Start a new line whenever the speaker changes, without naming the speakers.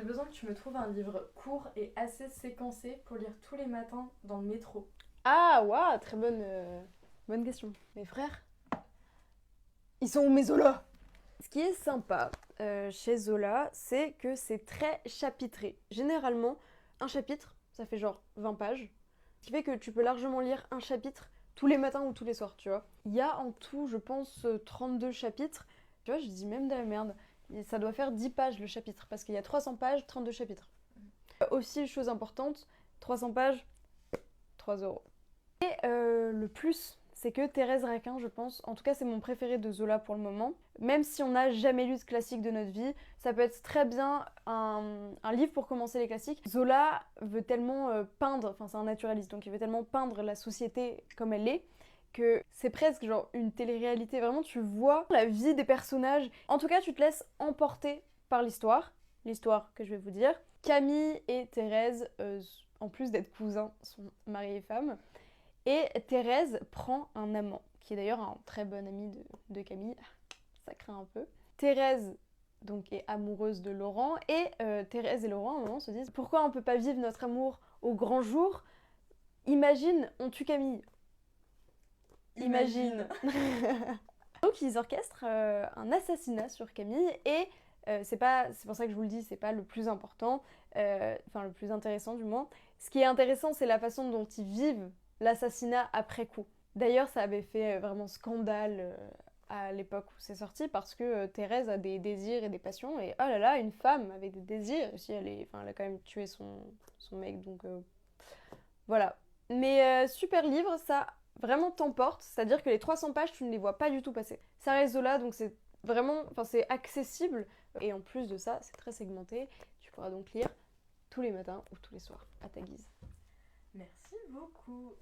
besoin que tu me trouves un livre court et assez séquencé pour lire tous les matins dans le métro.
Ah, waouh, bonne question. Mes frères, ils sont où mes Zola? Ce qui est sympa chez Zola, c'est que c'est très chapitré. Généralement, un chapitre, ça fait genre 20 pages. Ce qui fait que tu peux largement lire un chapitre tous les matins ou tous les soirs, tu vois. Il y a en tout, je pense, 32 chapitres. Tu vois, je dis même de la merde. Et ça doit faire 10 pages le chapitre, parce qu'il y a 300 pages, 32 chapitres. Aussi, chose importante, 300 pages, 3 euros. Et le plus, c'est que Thérèse Raquin, je pense, en tout cas c'est mon préféré de Zola pour le moment, même si on n'a jamais lu de classique de notre vie, ça peut être très bien un livre pour commencer les classiques. Zola veut tellement peindre, enfin c'est un naturaliste, donc il veut tellement peindre la société comme elle est, que c'est presque genre une télé-réalité. Vraiment, tu vois la vie des personnages. En tout cas, tu te laisses emporter par l'histoire que je vais vous dire. Camille et Thérèse, en plus d'être cousins, sont mari et femme. Et Thérèse prend un amant, qui est d'ailleurs un très bon ami de Camille. Ça craint un peu. Thérèse donc est amoureuse de Laurent et Thérèse et Laurent à un moment se disent pourquoi on peut pas vivre notre amour au grand jour. Imagine, on tue Camille. Imagine. Donc ils orchestrent un assassinat sur Camille et c'est pour ça que je vous le dis, c'est pas le plus important, enfin le plus intéressant du moins. Ce qui est intéressant, c'est la façon dont ils vivent l'assassinat après coup. D'ailleurs, ça avait fait vraiment scandale à l'époque où c'est sorti parce que Thérèse a des désirs et des passions et oh là là, une femme avec des désirs, si elle a quand même tué son mec, donc voilà. Mais super livre, ça vraiment t'emporte, c'est-à-dire que les 300 pages, tu ne les vois pas du tout passer. Ça reste Zola, donc c'est vraiment, enfin c'est accessible et en plus de ça, c'est très segmenté. Tu pourras donc lire tous les matins ou tous les soirs à ta guise.
Merci beaucoup.